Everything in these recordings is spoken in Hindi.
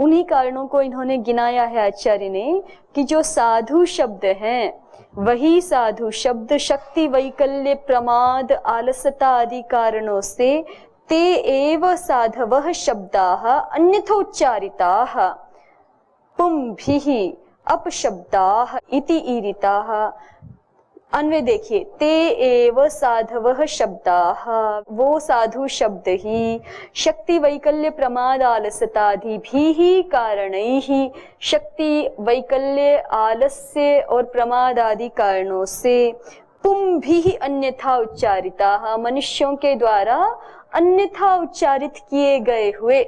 उन्हीं कारणों को इन्होंने गिनाया है आचार्य ने कि जो साधु शब्द हैं वही साधु शब्द शक्ति वैकल्य प्रमाद आलसता आदि कारणों से ते एव साधवः शब्दाः अन्यथोच्चारिताः पुंभिः अपशब्दाः इति ईरिताः। अन्वय देखिए, ते एव साधवः शब्दाः, वो साधु शब्द ही शक्ति वैकल्य प्रमाद आलसतादि भी कारणैः, शक्ति वैकल्य आलस्य और प्रमाद आदि कारणों से पुंभिः अन्यथा उच्चारिताः, मनुष्यों के द्वारा अन्यथा उच्चारित किए गए हुए।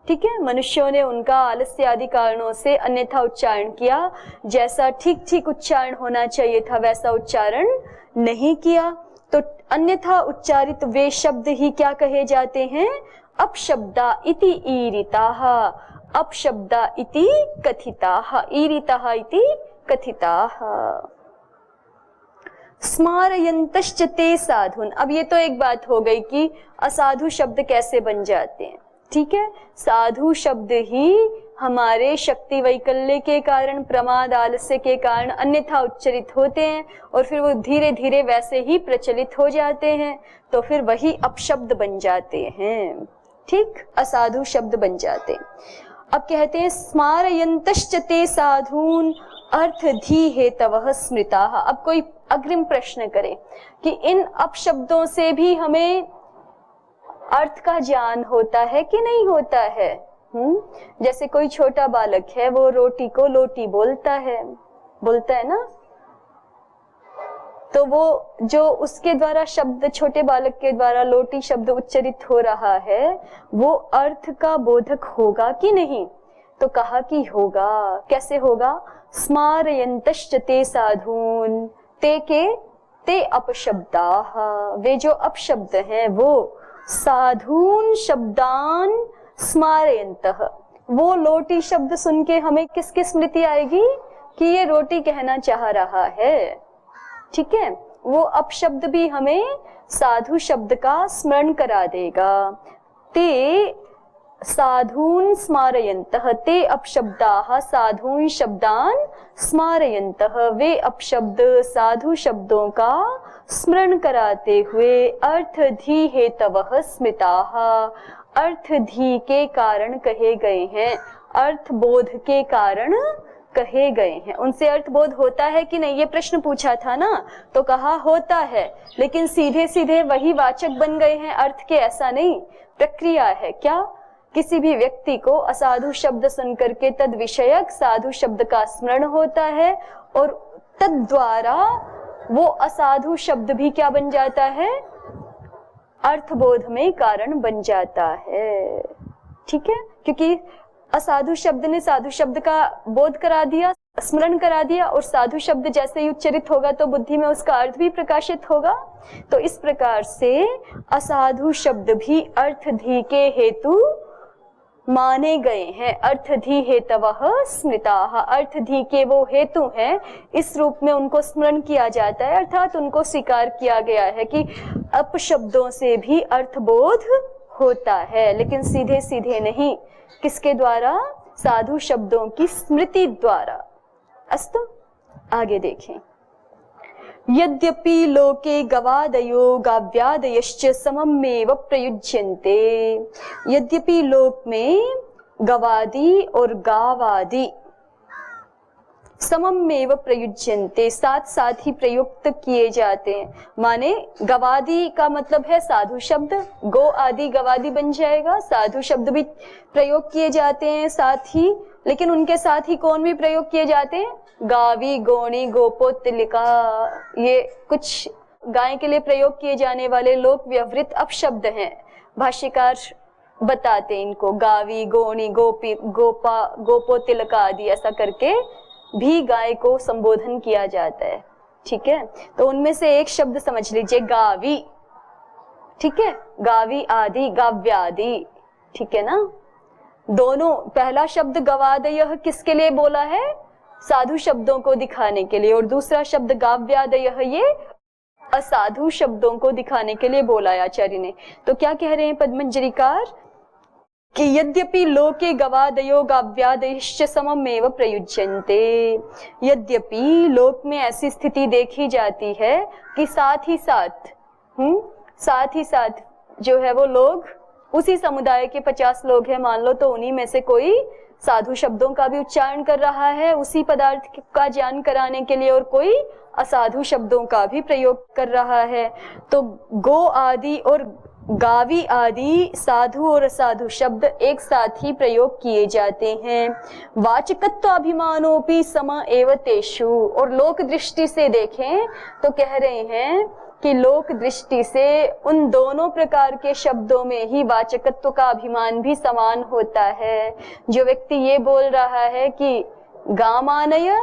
ठीक है, मनुष्यों ने उनका आलस्य आदि कारणों से अन्यथा उच्चारण किया, जैसा ठीक ठीक उच्चारण होना चाहिए था वैसा उच्चारण नहीं किया, तो अन्यथा उच्चारित वे शब्द ही क्या कहे जाते हैं? अपशब्दा इति ईरिताः, अपशब्दा इति कथिताः, ईरिताः इति कथिताः। स्मारयन्तश्च ते साधून्। अब ये तो एक बात हो गई कि असाधु शब्द कैसे बन जाते हैं। ठीक है, साधु शब्द ही हमारे शक्ति वैकल्य के कारण प्रमाद आलस्य के कारण अन्यथा उच्चरित होते हैं और फिर वो धीरे धीरे वैसे ही प्रचलित हो जाते हैं, तो फिर वही अपशब्द बन जाते हैं। ठीक, असाधु शब्द बन जाते हैं। अब कहते हैं स्मारयन्तश्च ते साधून् अर्थधी हेतवः स्मृताः। अब कोई अग्रिम प्रश्न करे कि इन अपशब्दों से भी हमें अर्थ का ज्ञान होता है कि नहीं होता है? जैसे कोई छोटा बालक है, वो रोटी को लोटी बोलता है ना, तो वो जो उसके द्वारा शब्द, छोटे बालक के द्वारा लोटी शब्द उच्चरित हो रहा है, वो अर्थ का बोधक होगा कि नहीं? तो कहा कि होगा। कैसे होगा? स्मारयन्तश्च ते साधून्, ते के ते अपशब्दाः, वे जो अपशब्द हैं वो साधून शब्दान स्मारयन्तः, वो लोटी शब्द सुन के हमें किसकी स्मृति आएगी कि ये रोटी कहना चाह रहा है। ठीक है, वो अपशब्द भी हमें साधु शब्द का स्मरण करा देगा। ते साधून स्मारयन्तः, ते अपशब्दाः साधून शब्दान स्मारयन्तः, वे अपशब्द साधु शब्दों का स्मरण कराते हुए अर्थधी हेतवः स्मृताः, अर्थधी के कारण कहे गए हैं, अर्थबोध के कारण कहे गए हैं। उनसे अर्थबोध होता है कि नहीं, ये प्रश्न पूछा था ना, तो कहा होता है, लेकिन सीधे सीधे वही वाचक बन गए हैं अर्थ के, ऐसा नहीं। प्रक्रिया है क्या? किसी भी व्यक्ति को असाधु शब्द सुनकर के तद विषयक साधु शब्द का स्मरण होता है और तद द्वारा वो असाधु शब्द भी क्या बन जाता है? अर्थबोध में कारण बन जाता है। ठीक है, क्योंकि असाधु शब्द ने साधु शब्द का बोध करा दिया, स्मरण करा दिया, और साधु शब्द जैसे ही उच्चरित होगा तो बुद्धि में उसका अर्थ भी प्रकाशित होगा। तो इस प्रकार से असाधु शब्द भी अर्थधी के हेतु माने गए हैं। अर्थधी हेतवः स्मृताः, अर्थधी के वो हेतु हैं, इस रूप में उनको स्मरण किया जाता है, अर्थात उनको स्वीकार किया गया है कि अपशब्दों से भी अर्थबोध होता है, लेकिन सीधे सीधे नहीं। किसके द्वारा? साधु शब्दों की स्मृति द्वारा। अस्तु, आगे देखें। यद्यपि लोके गवादयो गाव्यादयश्च सममेव प्रयुज्यन्ते, यद्यपि लोक में गवादि और गावादि सममेव प्रयुज्यन्ते, साथ साथ ही प्रयुक्त किए जाते हैं। माने गवादि का मतलब है साधु शब्द, गो आदि गवादि बन जाएगा। साधु शब्द भी प्रयोग किए जाते हैं साथ ही, लेकिन उनके साथ ही कौन भी प्रयोग किए जाते हैं? गावी, गोणी, गोपो, तिलिका, ये कुछ गाय के लिए प्रयोग किए जाने वाले लोक व्यवहृत अपशब्द हैं। भाष्यकार बताते हैं इनको गावी, गोणी, गोपी, गोपा, गोपो, तिलका आदि ऐसा करके भी गाय को संबोधन किया जाता है। ठीक है, तो उनमें से एक शब्द समझ लीजिए, गावी। ठीक है, गावी आदि, गाव्यादि। ठीक है ना, दोनों। पहला शब्द गवादयः किसके लिए बोला है? साधु शब्दों को दिखाने के लिए, और दूसरा शब्द गाव्यादयः ये असाधु शब्दों को दिखाने के लिए बोला है आचार्य ने। तो क्या कह रहे हैं पद्मंजरीकार कि यद्यपि लोके गवादयो गाव्यादयश्च सममेव प्रयुज्यन्ते, यद्यपि लोक में ऐसी स्थिति देखी जाती है कि साथ ही साथ जो है वो लोग, उसी समुदाय के 50 लोग हैं मान लो, तो उन्हीं में से कोई साधु शब्दों का भी उच्चारण कर रहा है उसी पदार्थ का ज्ञान कराने के लिए, और कोई असाधु शब्दों का भी प्रयोग कर रहा है। तो गो आदि और गावी आदि साधु और असाधु शब्द एक साथ ही प्रयोग किए जाते हैं। वाचकत्व अभिमानोपि सम एव तेषु, और लोक दृष्टि से देखें तो कह रहे हैं कि लोक दृष्टि से उन दोनों प्रकार के शब्दों में ही वाचकत्व का अभिमान भी समान होता है। जो व्यक्ति ये बोल रहा है कि गामानय,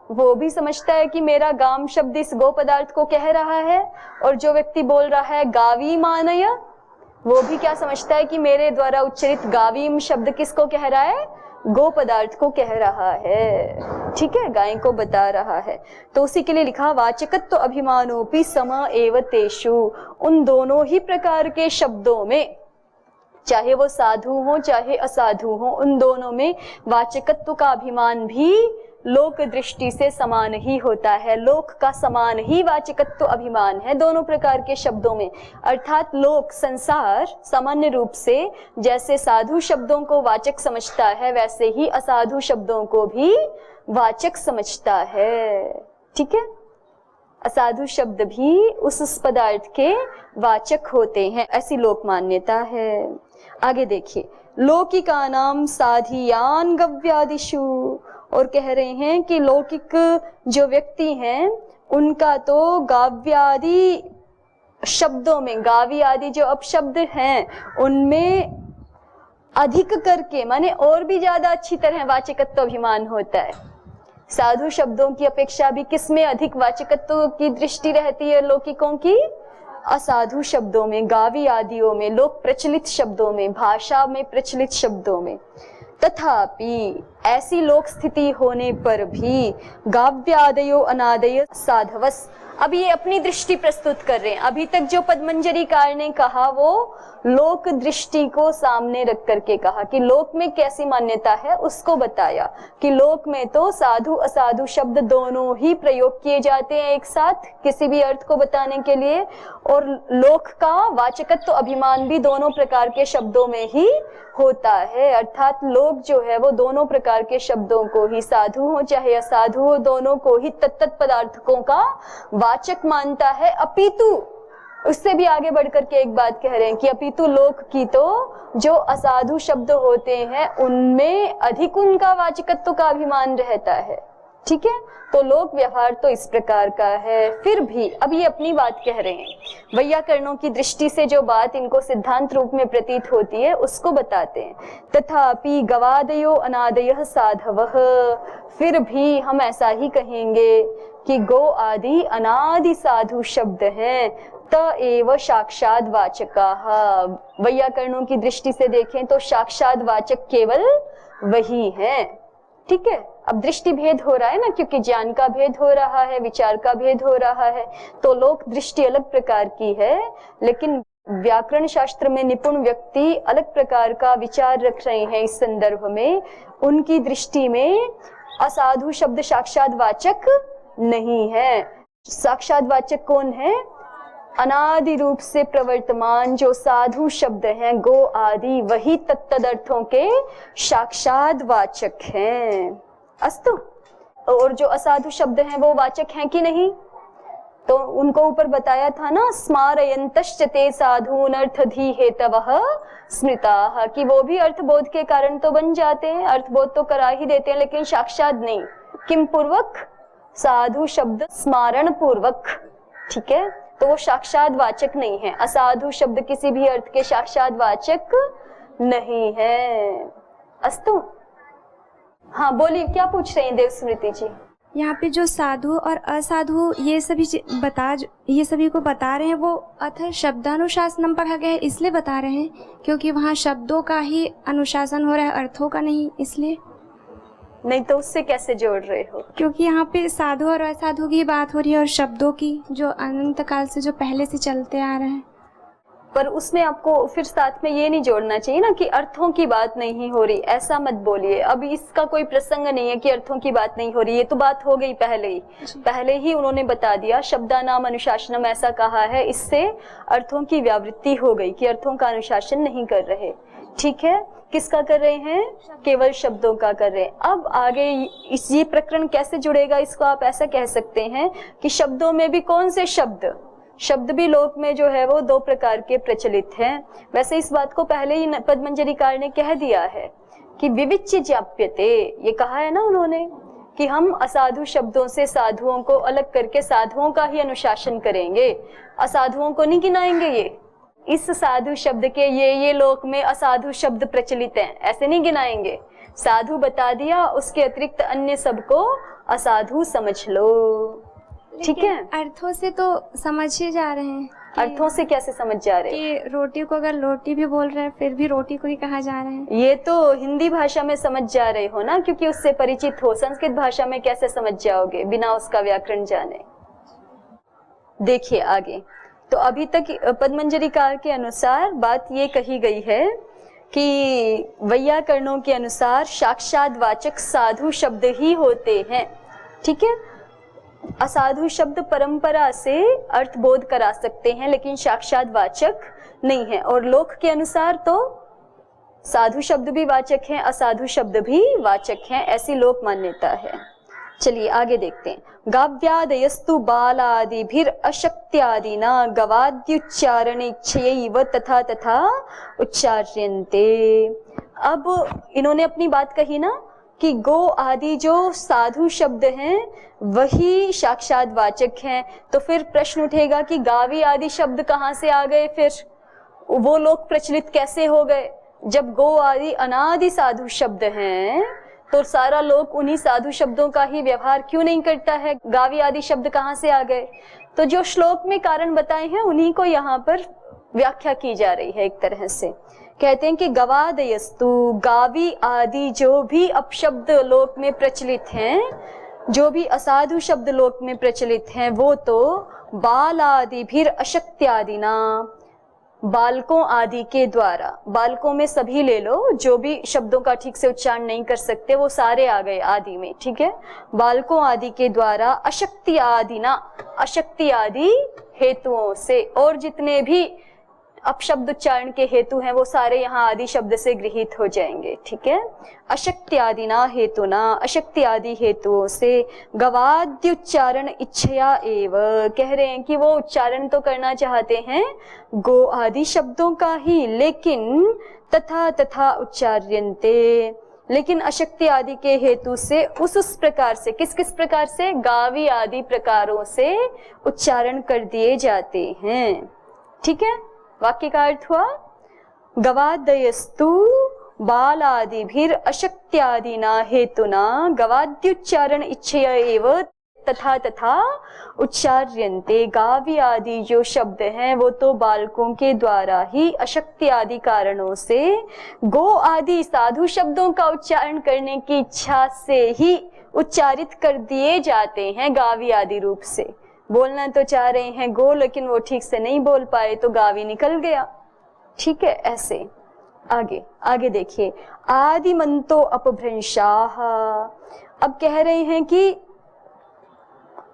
वो भी समझता है कि मेरा गाम शब्द इस गो पदार्थ को कह रहा है, और जो व्यक्ति बोल रहा है गावी मानय, वो भी क्या समझता है कि मेरे द्वारा उच्चरित गावीम शब्द किसको कह रहा है, गो पदार्थ को कह रहा है। ठीक है, गाय को बता रहा है। तो उसी के लिए लिखा वाचकत्व अभिमानोपि सम एव तेषु, उन दोनों ही प्रकार के शब्दों में, चाहे वो साधु हो चाहे असाधु हो, उन दोनों में वाचकत्व का अभिमान भी लोक दृष्टि से समान ही होता है। लोक का समान ही वाचकत्व अभिमान है दोनों प्रकार के शब्दों में। अर्थात लोक, संसार सामान्य रूप से जैसे साधु शब्दों को वाचक समझता है, वैसे ही असाधु शब्दों को भी वाचक समझता है। ठीक है, असाधु शब्द भी उस पदार्थ के वाचक होते हैं, ऐसी लोक मान्यता है। आगे देखिए, लौकिका नाम साधियान गव्यादिषु, और कह रहे हैं कि लौकिक जो व्यक्ति हैं उनका तो गाव्यादि शब्दों में, गावी आदि जो अपशब्द हैं उनमें अधिक करके, माने और भी ज्यादा अच्छी तरह वाचकत्व अभिमान होता है। साधु शब्दों की अपेक्षा भी किसमें अधिक वाचकत्व की दृष्टि रहती है लौकिकों की? असाधु शब्दों में, गावी आदियों में, लोक प्रचलित शब्दों में, भाषा में प्रचलित शब्दों में। तथापि ऐसी लोक स्थिति होने पर भी गाव्यादयो अनादय साधवस, अब ये अपनी दृष्टि प्रस्तुत कर रहे हैं। अभी तक जो पद्मंजरीकार ने कहा वो लोक दृष्टि को सामने रख करके कहा कि लोक में कैसी मान्यता है, उसको बताया कि लोक में तो साधु असाधु शब्द दोनों ही प्रयोग किए जाते हैं एक साथ किसी भी अर्थ को बताने के लिए, और लोक का वाचकत्व अभिमान भी दोनों प्रकार के शब्दों में ही होता है। अर्थात लोक जो है वो दोनों प्रकार के शब्दों को ही, साधु हो चाहे असाधु हो, दोनों को ही तत्त पदार्थों का वाचक मानता है। अपितु उससे भी आगे बढ़कर के एक बात कह रहे हैं कि अपितु लोक की तो जो असाधु शब्द होते हैं उनमें अधिक उनका वाचकत्व का अभिमान रहता है। ठीक है, तो लोक व्यवहार तो इस प्रकार का है। फिर भी अब ये अपनी बात कह रहे हैं, वैयाकरणों की दृष्टि से जो बात इनको सिद्धांत रूप में प्रतीत होती है उसको बताते हैं। तथापि गवादयो अनादयः साधवः, फिर भी हम ऐसा ही कहेंगे कि गो आदि अनादि साधु शब्द हैं। त एव साक्षात वाचकाः, वैयाकरणों की दृष्टि से देखें तो साक्षात वाचक केवल वही है। ठीक है, अब दृष्टि भेद हो रहा है ना, क्योंकि ज्ञान का भेद हो रहा है, विचार का भेद हो रहा है, तो लोक दृष्टि अलग प्रकार की है, लेकिन व्याकरण शास्त्र में निपुण व्यक्ति अलग प्रकार का विचार रख रहे हैं इस संदर्भ में। उनकी दृष्टि में असाधु शब्द साक्षात वाचक नहीं है। साक्षात वाचक कौन है? अनादि रूप से प्रवर्तमान जो साधु शब्द हैं, गो आदि, वही तत्तदर्थों के साक्षात वाचक हैं। अस्तु, और जो असाधु शब्द हैं वो वाचक हैं कि नहीं? तो उनको ऊपर बताया था ना, स्मारयन्तश्च ते साधून अर्थधी हेतवः स्मृताः, कि वो भी अर्थबोध के कारण तो बन जाते हैं, अर्थबोध तो करा ही देते हैं, लेकिन साक्षात नहीं। किम पूर्वक? साधु शब्द स्मारण पूर्वक। ठीक है, तो वो साक्षात वाचक नहीं है। असाधु शब्द किसी भी अर्थ के साक्षात वाचक नहीं है। अस्तु, हाँ बोलिए, क्या पूछ रहे हैं देव स्मृति जी? यहाँ पे जो साधु और असाधु ये सभी को बता रहे हैं, वो अथ शब्दानुशासनम पढ़ा गया है इसलिए बता रहे हैं क्योंकि वहाँ शब्दों का ही अनुशासन हो रहा है, अर्थों का नहीं, इसलिए। नहीं तो उससे कैसे जोड़ रहे हो? क्योंकि यहाँ पे साधु और असाधु की बात हो रही है और शब्दों की जो अनंत काल से जो पहले से चलते आ रहे हैं। पर उसमें आपको फिर साथ में ये नहीं जोड़ना चाहिए ना कि अर्थों की बात नहीं हो रही, ऐसा मत बोलिए। अभी इसका कोई प्रसंग नहीं है कि अर्थों की बात नहीं हो रही, ये तो बात हो गई पहले ही उन्होंने बता दिया। शब्दानाम अनुशासनम ऐसा कहा है, इससे अर्थों की व्यावृत्ति हो गई कि अर्थों का अनुशासन नहीं कर रहे। ठीक है, किसका कर रहे हैं? केवल शब्दों का कर रहे हैं। अब आगे इस ये प्रकरण कैसे जुड़ेगा, इसको आप ऐसा कह सकते हैं कि शब्दों में भी कौन से शब्द भी लोक में जो है वो दो प्रकार के प्रचलित हैं। वैसे इस बात को पहले ही पद्मंजरीकार ने कह दिया है कि विविच्य ज्ञाप्यते, ये कहा है ना उन्होंने कि हम असाधु शब्दों से साधुओं को अलग करके साधुओं का ही अनुशासन करेंगे, असाधुओं को नहीं गिनाएंगे। ये इस साधु शब्द के ये लोक में असाधु शब्द प्रचलित हैं, ऐसे नहीं गिनाएंगे। साधु बता दिया, उसके अतिरिक्त अन्य सबको असाधु समझ लो। ठीक है, अर्थों से तो समझ ही जा रहे हैं। अर्थों से कैसे समझ जा रहे हैं? कि रोटी को अगर लोटी भी बोल रहे हैं फिर भी रोटी को ही कहा जा रहा है। ये तो हिंदी भाषा में समझ जा रहे हो ना, क्योंकि उससे परिचित हो। संस्कृत भाषा में कैसे समझ जाओगे बिना उसका व्याकरण जाने? देखिए आगे, तो अभी तक पद्मंजरीकार के अनुसार बात ये कही गई है कि वैयाकरणों के अनुसार साक्षात वाचक साधु शब्द ही होते हैं। ठीक है, असाधु शब्द परंपरा से अर्थ बोध करा सकते हैं लेकिन साक्षात वाचक नहीं है। और लोक के अनुसार तो साधु शब्द भी वाचक हैं, असाधु शब्द भी वाचक हैं, ऐसी लोक मान्यता है। चलिए आगे देखते हैं। गाव्यादयस्तु बालादिभिर अशक्त्यादिना गवाद्युच्चारण इच्छयैव तथा तथा उच्चार्यन्ते। अब इन्होंने अपनी बात कही ना कि गो आदि जो साधु शब्द हैं वही साक्षात वाचक हैं, तो फिर प्रश्न उठेगा कि गावी आदि शब्द कहाँ से आ गए, फिर वो लोग प्रचलित कैसे हो गए? जब गो आदि अनादि साधु शब्द हैं तो सारा लोग उन्हीं साधु शब्दों का ही व्यवहार क्यों नहीं करता है? गावी आदि शब्द कहाँ से आ गए? तो जो श्लोक में कारण बताए हैं उन्हीं को यहाँ पर व्याख्या की जा रही है। एक तरह से कहते हैं कि गवादयस्तु, गावी आदि जो भी अपशब्द लोक में प्रचलित हैं, जो भी असाधु शब्द लोक में प्रचलित हैं, वो तो बाल आदि फिर अशक्त्यादिना, बालकों आदि के द्वारा, बालकों में सभी ले लो, जो भी शब्दों का ठीक से उच्चारण नहीं कर सकते वो सारे आ गए आदि में। ठीक है, बालकों आदि के द्वारा अशक्ति आदिना, अशक्ति आदि हेतुओं से, और जितने भी अपशब्द उच्चारण के हेतु हैं वो सारे यहाँ आदि शब्द से गृहीत हो जाएंगे। ठीक है, अशक्ति आदिना हेतुना, अशक्ति आदि हेतुओं से गवाद्युच्चारण इच्छया एव, कह रहे हैं कि वो उच्चारण तो करना चाहते हैं गो आदि शब्दों का ही, लेकिन तथा तथा उच्चार्यन्ते, लेकिन अशक्ति आदि के हेतु से उस प्रकार से, किस किस प्रकार से? गावी आदि प्रकारों से उच्चारण कर दिए जाते हैं। ठीक है, वाक्य का अर्थ हुआ गवादयस्तु बालादिभिर अशक्त्यादिना हेतुना गवाद्युच्चारण इच्छया एव तथा तथा उच्चार्यन्ते। गावी आदि जो शब्द हैं वो तो बालकों के द्वारा ही अशक्ति आदि कारणों से गो आदि साधु शब्दों का उच्चारण करने की इच्छा से ही उच्चारित कर दिए जाते हैं गावी आदि रूप से। बोलना तो चाह रहे हैं गो, लेकिन वो ठीक से नहीं बोल पाए तो गावी निकल गया। ठीक है, ऐसे आगे आगे देखिए। आदिमंतो अपभ्रंशाः, अब कह रहे हैं कि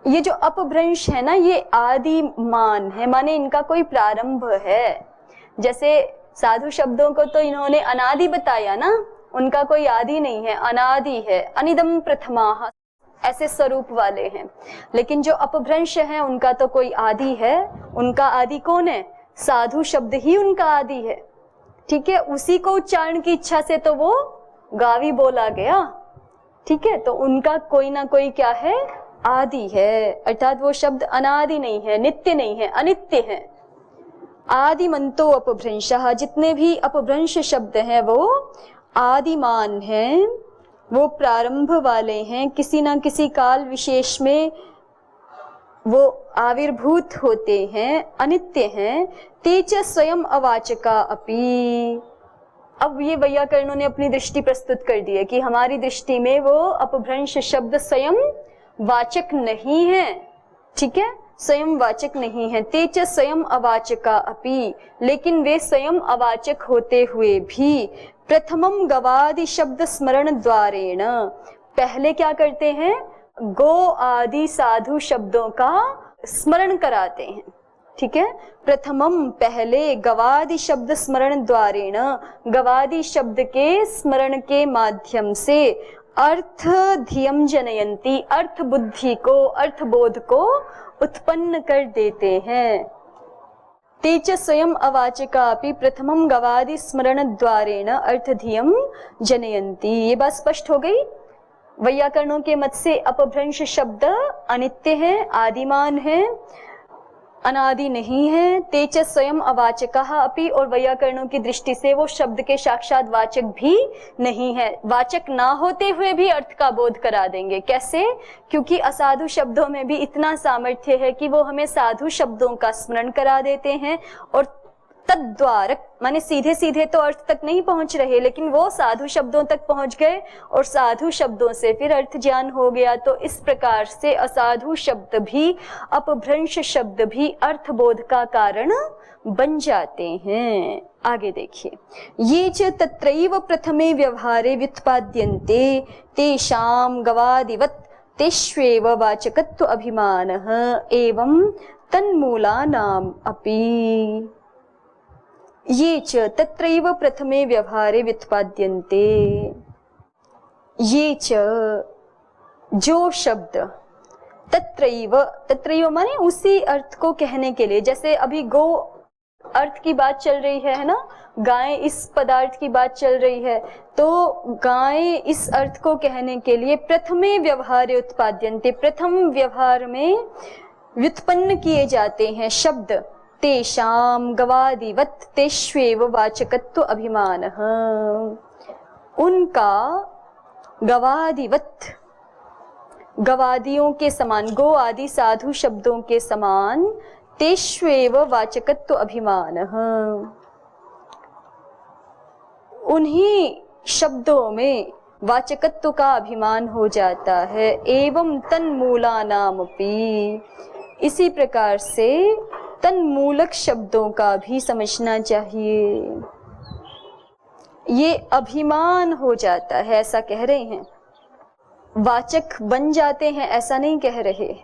ये जो अपभ्रंश है ना, ये आदिमान है, माने इनका कोई प्रारंभ है। जैसे साधु शब्दों को तो इन्होंने अनादि बताया ना, उनका कोई आदि नहीं है, अनादि है, अनिदम प्रथमाः, ऐसे स्वरूप वाले हैं। लेकिन जो अपभ्रंश है उनका तो कोई आदि है। उनका आदि कौन है? साधु शब्द ही उनका आदि है। ठीक है, उसी को उच्चारण की इच्छा से तो वो गावी बोला गया। ठीक है, तो उनका कोई ना कोई क्या है? आदि है, अर्थात वो शब्द अनादि नहीं है, नित्य नहीं है, अनित्य है। आदिमंतो अपभ्रंशः, जितने भी अपभ्रंश शब्द हैं वो आदिमान हैं, वो प्रारंभ वाले हैं, किसी ना किसी काल विशेष में वो आविर्भूत होते हैं, अनित्य हैं। तेच स्वयं अवाचका अपि, अब ये वैयाकरणों ने अपनी दृष्टि प्रस्तुत कर दी है कि हमारी दृष्टि में वो अपभ्रंश शब्द स्वयं वाचक नहीं है। ठीक है, स्वयं वाचक नहीं है। ते च स्वयं अवाचका अपि, लेकिन वे स्वयं अवाचक होते हुए भी प्रथमम गवादि शब्द स्मरण द्वारेण, पहले क्या करते हैं, गो आदि साधु शब्दों का स्मरण कराते हैं। ठीक है, प्रथमम पहले, गवादि शब्द स्मरण द्वारेण, गवादि शब्द के स्मरण के माध्यम से, अर्थ धियम जनयंती, अर्थ बुद्धि को, अर्थ बोध को उत्पन्न कर देते हैं। ते च स्वयं अवाचकापि प्रथमम गवादि स्मरण द्वारेण अर्थधियम जनयंती। ये बात स्पष्ट हो गई। वैयाकरणों के मत से अपभ्रंश शब्द अनित्य है, आदिमान है, अनादि नहीं है। ते च स्वयं अवाचकः अपि, और वैयाकरणों की दृष्टि से वो शब्द के साक्षात वाचक भी नहीं है, वाचक ना होते हुए भी अर्थ का बोध करा देंगे। कैसे? क्योंकि असाधु शब्दों में भी इतना सामर्थ्य है कि वो हमें साधु शब्दों का स्मरण करा देते हैं, और तद्वारक माने सीधे सीधे तो अर्थ तक नहीं पहुंच रहे, लेकिन वो साधु शब्दों तक पहुंच गए और साधु शब्दों से फिर अर्थ ज्ञान हो गया। तो इस प्रकार से असाधु शब्द भी, अपभ्रंश शब्द भी अर्थबोध का कारण बन जाते हैं। आगे देखिए, ये च तत्रैव प्रथमे व्यवहारे व्युत्पाद्यन्ते तेषां गवादिवत् तेष्वेव वाचकत्व अभिमानः एवं तन्मूलानाम् अपि। ये च तत्रैव प्रथमे व्यवहारे व्युत्पाद्यन्ते, ये च जो शब्द, तत्रैव, तत्रैव माने उसी अर्थ को कहने के लिए, जैसे अभी गो अर्थ की बात चल रही है ना, गाय इस पदार्थ की बात चल रही है, तो गाय इस अर्थ को कहने के लिए प्रथमे व्यवहारे उत्पाद्यन्ते, प्रथम व्यवहार में व्युत्पन्न किए जाते हैं शब्द। तेषां गवादिवत् तेष्वेव वाचकत्व अभिमानः, उनका गवादिवत्, गवादियों के समान, गो आदि साधु शब्दों के समान, तेष्वेव वाचकत्व अभिमानः, उन्हीं शब्दों में वाचकत्व का अभिमान हो जाता है। एवं तन्मूलानामपि, इसी प्रकार से तन्मूलक शब्दों का भी समझना चाहिए। ये अभिमान हो जाता है ऐसा कह रहे हैं, वाचक बन जाते हैं ऐसा नहीं कह रहे।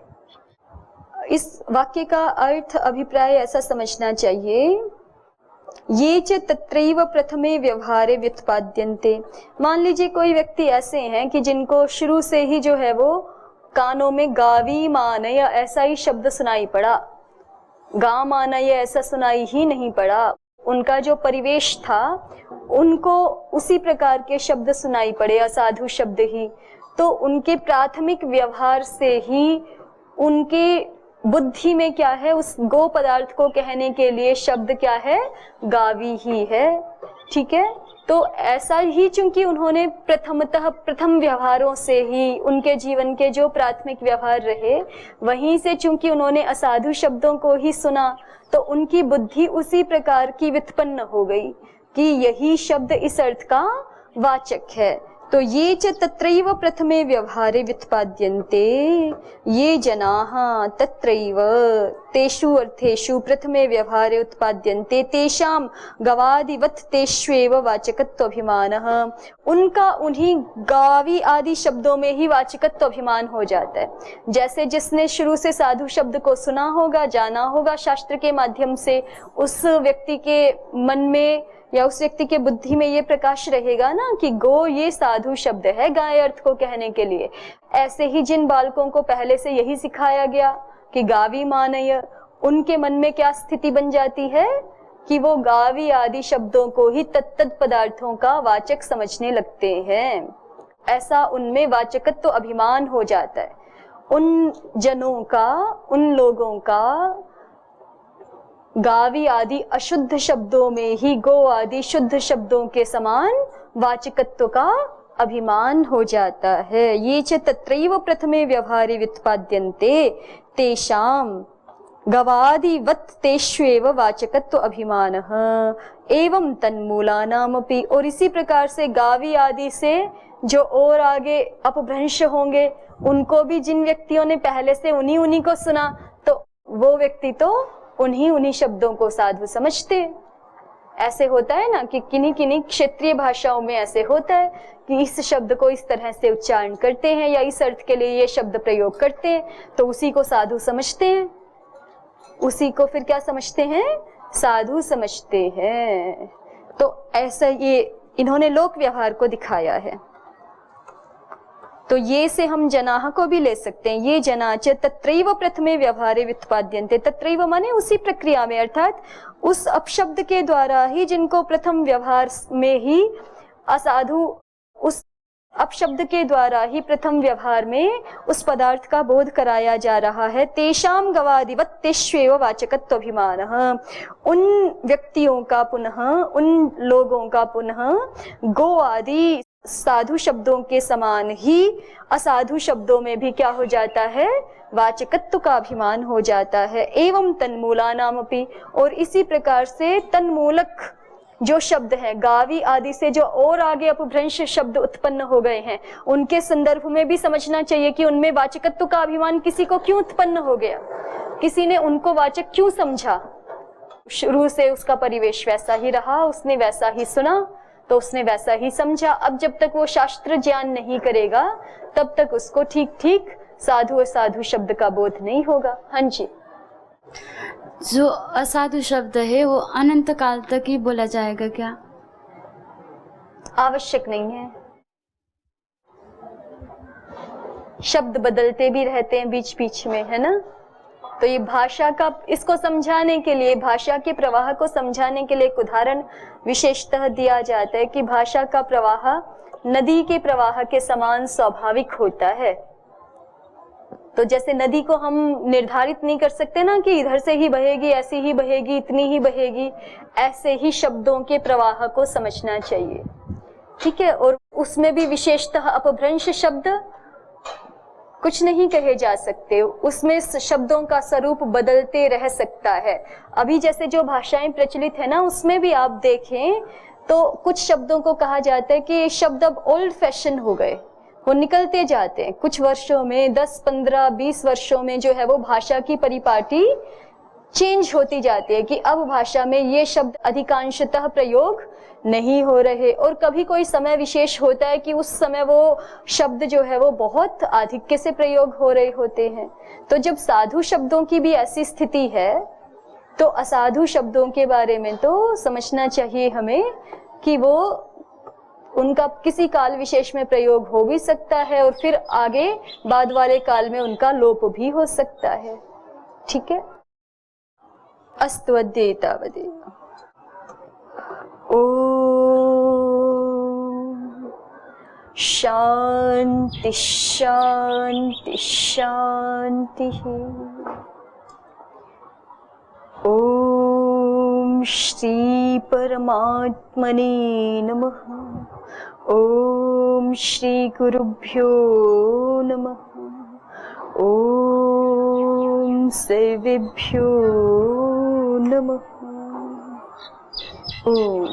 इस वाक्य का अर्थ, अभिप्राय ऐसा समझना चाहिए, ये च तत्रैव प्रथमे व्यवहारे व्युत्पाद्यन्ते। मान लीजिए कोई व्यक्ति ऐसे हैं कि जिनको शुरू से ही जो है वो कानों में गावी मानय ऐसा ही शब्द सुनाई पड़ा, गा मानय ऐसा सुनाई ही नहीं पड़ा। उनका जो परिवेश था उनको उसी प्रकार के शब्द सुनाई पड़े, असाधु शब्द ही। तो उनके प्राथमिक व्यवहार से ही उनके बुद्धि में क्या है, उस गो पदार्थ को कहने के लिए शब्द क्या है, गावी ही है। ठीक है, तो ऐसा ही चूंकि उन्होंने प्रथम व्यवहारों से ही, उनके जीवन के जो प्राथमिक व्यवहार रहे वहीं से चूंकि उन्होंने असाधु शब्दों को ही सुना, तो उनकी बुद्धि उसी प्रकार की व्युत्पन्न हो गई कि यही शब्द इस अर्थ का वाचक है। तो ये च तत्रैव प्रथमे व्यवहारे व्युत्पाद्यन्ते, ये जनाः तत्रैव तेषु अर्थेषु प्रथमे व्यवहारे उत्पाद्यन्ते तेषां गवादिवत् तेष्वेव वाचकत्व अभिमानः, उनका उन्हीं गावी आदि शब्दों में ही वाचकत्व अभिमान हो जाता है। जैसे जिसने शुरू से साधु शब्द को सुना होगा, जाना होगा शास्त्र के माध्यम से, उस व्यक्ति के मन में या उस व्यक्ति के बुद्धि में ये प्रकाश रहेगा ना कि गो ये साधु शब्द है गाय अर्थ को कहने के लिए। ऐसे ही जिन बालकों को पहले से यही सिखाया गया कि गावी मानय, उनके मन में क्या स्थिति बन जाती है कि वो गावी आदि शब्दों को ही तत्त पदार्थों का वाचक समझने लगते हैं। ऐसा उनमें वाचकत्व तो अभिमान हो जाता है। उन जनों का, उन लोगों का गावी आदि अशुद्ध शब्दों में ही गो आदि शुद्ध शब्दों के समान वाचकत्व का अभिमान हो जाता है। ये च तत्रैव प्रथमे व्यवहारे व्युत्पाद्यन्ते तेषां गवादिवत् तेष्वेव वाचकत्व अभिमानः एवं तन्मूलानामपि, और इसी प्रकार से गावी आदि से जो और आगे अपभ्रंश होंगे उनको भी, जिन व्यक्तियों ने पहले से उन्हीं को सुना, तो वो व्यक्ति तो उन्हीं शब्दों को साधु समझते। ऐसे होता है ना कि किन्हीं किन्हीं क्षेत्रीय भाषाओं में ऐसे होता है कि इस शब्द को इस तरह से उच्चारण करते हैं या इस अर्थ के लिए ये शब्द प्रयोग करते हैं, तो उसी को साधु समझते हैं, उसी को फिर क्या समझते हैं, साधु समझते हैं। तो ऐसा ये इन्होंने लोक व्यवहार को दिखाया है। तो ये से हम जनाह को भी ले सकते हैं। ये जना च तत्रैव प्रथमे व्यवहारे व्युत्पाद्यन्ते। तत्रैव माने उसी प्रक्रिया में, अर्थात उस अपशब्द के द्वारा ही जिनको प्रथम व्यवहार में ही असाधु, उस अपशब्द के द्वारा ही प्रथम व्यवहार में उस पदार्थ का बोध कराया जा रहा है। तेषाम गवादिवत् तेष्वेव वाचकत्वाभिमानः। उन व्यक्तियों का पुनः, उन लोगों का पुनः गो आदि साधु शब्दों के समान ही असाधु शब्दों में भी क्या हो जाता है, वाचकत्व का अभिमान हो जाता है। एवं तन्मूलानाम अपि, और इसी प्रकार से तन्मूलक जो शब्द हैं, गावी आदि से जो और आगे अपभ्रंश शब्द उत्पन्न हो गए हैं, उनके संदर्भ में भी समझना चाहिए कि उनमें वाचकत्व का अभिमान किसी को क्यों उत्पन्न हो गया, किसी ने उनको वाचक क्यों समझा। शुरू से उसका परिवेश वैसा ही रहा, उसने वैसा ही सुना तो उसने वैसा ही समझा। अब जब तक वो शास्त्र ज्ञान नहीं करेगा तब तक उसको ठीक ठीक साधु असाधु शब्द का बोध नहीं होगा। हाँ जी। जो असाधु शब्द है वो अनंत काल तक ही बोला जाएगा क्या? आवश्यक नहीं है। शब्द बदलते भी रहते हैं बीच बीच में, है ना। तो ये भाषा का, इसको समझाने के लिए, भाषा के प्रवाह को समझाने के लिए एक उदाहरण विशेषतः दिया जाता है कि भाषा का प्रवाह नदी के प्रवाह के समान स्वाभाविक होता है। तो जैसे नदी को हम निर्धारित नहीं कर सकते ना कि इधर से ही बहेगी, ऐसी ही बहेगी, इतनी ही बहेगी, ऐसे ही शब्दों के प्रवाह को समझना चाहिए। ठीक है। और उसमें भी विशेषतः अपभ्रंश शब्द कुछ नहीं कहे जा सकते, उसमें शब्दों का स्वरूप बदलते रह सकता है। अभी जैसे जो भाषाएं प्रचलित है ना, उसमें भी आप देखें तो कुछ शब्दों को कहा जाता है कि ये शब्द अब ओल्ड फैशन हो गए, वो निकलते जाते हैं। कुछ वर्षों में, 10, 15, 20 वर्षों में जो है वो भाषा की परिपाटी चेंज होती जाती है कि अब भाषा में ये शब्द अधिकांशतः प्रयोग नहीं हो रहे, और कभी कोई समय विशेष होता है कि उस समय वो शब्द जो है वो बहुत आधिक्य से प्रयोग हो रहे होते हैं। तो जब साधु शब्दों की भी ऐसी स्थिति है तो असाधु शब्दों के बारे में तो समझना चाहिए हमें कि वो उनका किसी काल विशेष में प्रयोग हो भी सकता है और फिर आगे बाद वाले काल में उनका लोप भी हो सकता है। ठीक है। अस्तु अद्य तावदेव। ओम शांति शांति शांति। ओम श्री परमात्मने नमः। ओम श्री गुरुभ्यो नमः। ओम सर्वेभ्यो नमः। ओम।